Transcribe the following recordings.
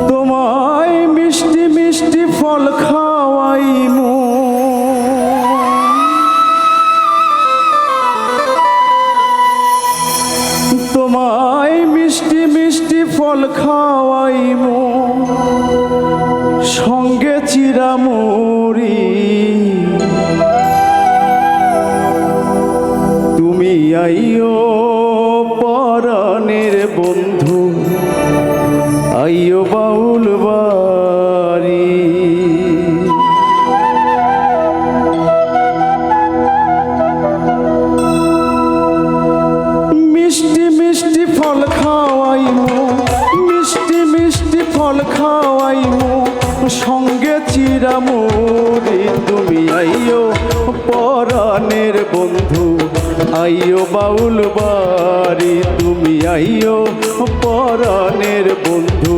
তোমায় মিষ্টি মিষ্টি ফল খাওয়াইমু, তোমায় মিষ্টি মিষ্টি ফল খাওয়াইমু, সঙ্গে চিরামুড়ি। তুমি আইও পরাণের বন্ধু, আইও বাউল বাড়ি। মিষ্টি মিষ্টি ফল খাওয়াইমু, মিষ্টি মিষ্টি ফল খাওয়াইমু, সঙ্গে চিরামুড়ি। তুমি আইও পরাণের বন্ধু, আইও বাউল বাড়ি। তুমি আইও পরাণের বন্ধু,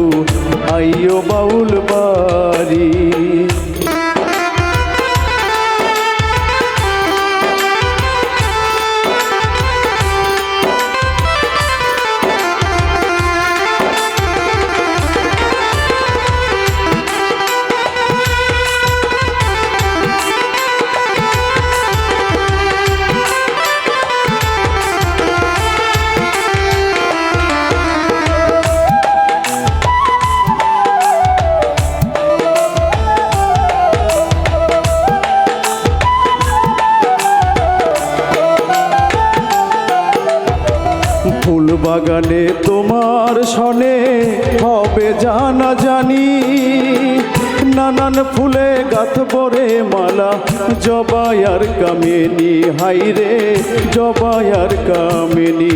আইও বাউল বাড়ি। ফুল বাগানে তোমার সনে হবে জানা জানি, নানান ফুলে গাঁথবরে মালা, জবাই আর কামিনী। হাইরে জবাই আর কামিনী।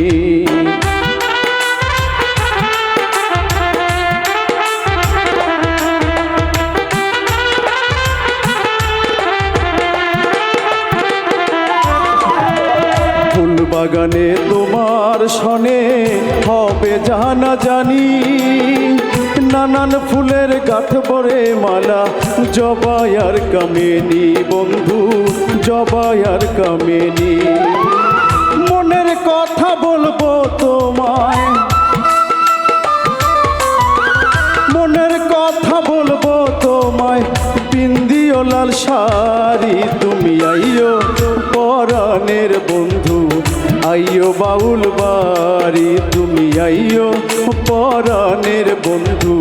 ফুল বাগানে তোমার সনে হবে জানা জানি, নানান ফুলের গাঁথবরে মালা, জবাই আর কামিনী। বন্ধু জবাই আর কামিনী। মনের কথা বলবো তোমায়, মনের কথা বলবো তোমায়, বিন্দিও লাল শাড়ি। তুমি আইও পরাণের বন্ধু, আইও বাউল বাড়ি। তুমি আইও পরাণের বন্ধু,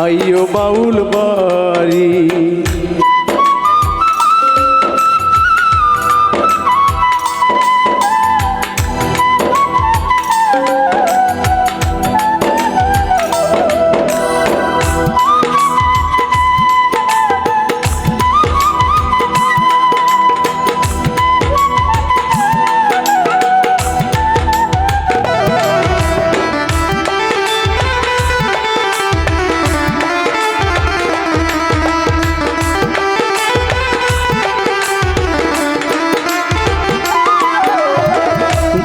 আইও বাউল বাড়ি।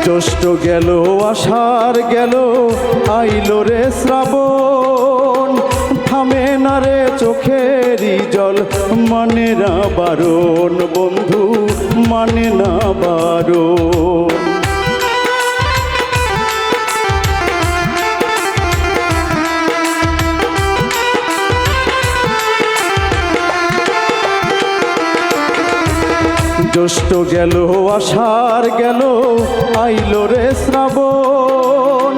জ্যৈষ্ঠ গেল আষাঢ় গেল, আইলো রে শ্রাবণ। থামে না রে চোখেরই জল, মানে না বারণ। বন্ধু মানে না বারণ। জ্যৈষ্ঠ গেল আষাঢ় গেল, আইলো রে শ্রাবণ।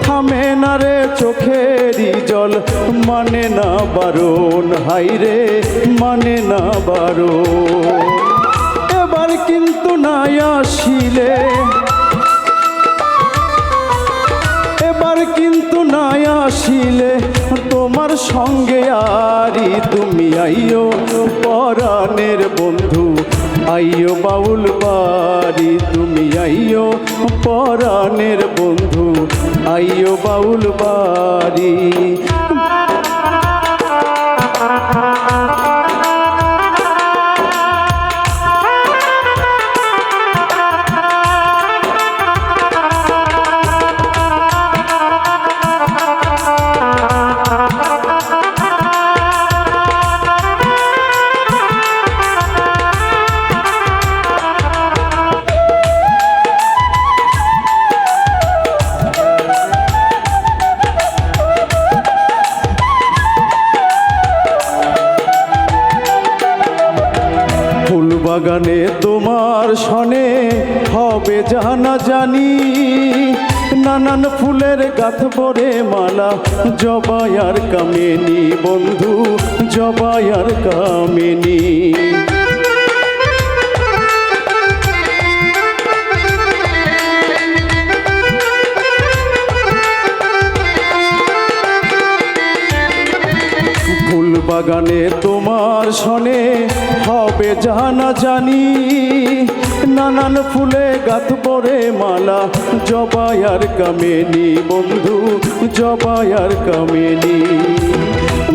থামে না রে চোখেরই জল, মানে না বারণ। হাইরে মানে না বারণ। এবার কিন্তু নাই আসিলে, এবার কিন্তু নাই আসিলে, তোমার সঙ্গে আরি। তুমি আইও পরাণের বন্ধু, আইও বাউল বাড়ি। তুমি আইও পরাণের বন্ধু, আইও বাউল বাড়ি। হবে জানা জানি নানান ফুলের গাঁথব রে মালা জবাই আর কামিনী বন্ধু জবাই আর কামিনী ফুল বাগানে তোমার সনে হবে জানা জানি নানান ফুলে গাঁথব রে মালা জবাই আর কামিনী বন্ধু জবাই আর কামিনী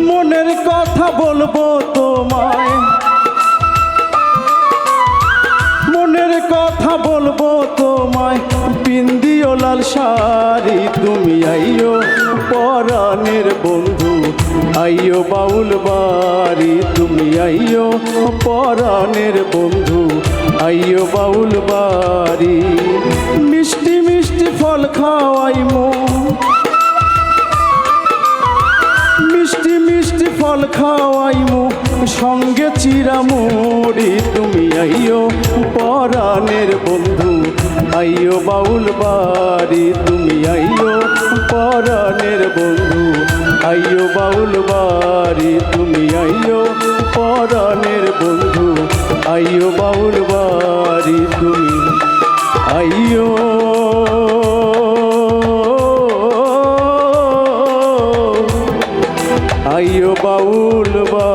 মনের কথা বলবো তোমায় মনের কথা বলবো তোমায় বিন্দিও লাল শাড়ি তুমি আইও পরাণের বন্ধু আইও বাউল বাড়ি তুমি আইও পরাণের বন্ধু আইও বাউল বাড়ি মিষ্টি মিষ্টি ফল খাওয়াইমো মিষ্টি মিষ্টি ফল খাওয়াইমো সঙ্গে চিরামুড়ি তুমি আইও পরাণের বন্ধু আইও বাউল বাড়ি তুমি আইও পরাণের বন্ধু আইও বাউল বাড়ি তুমি আইও পরাণের বন্ধু আইও বাউল বাড়ি তুমি আইও আইও বাউল বাড়ি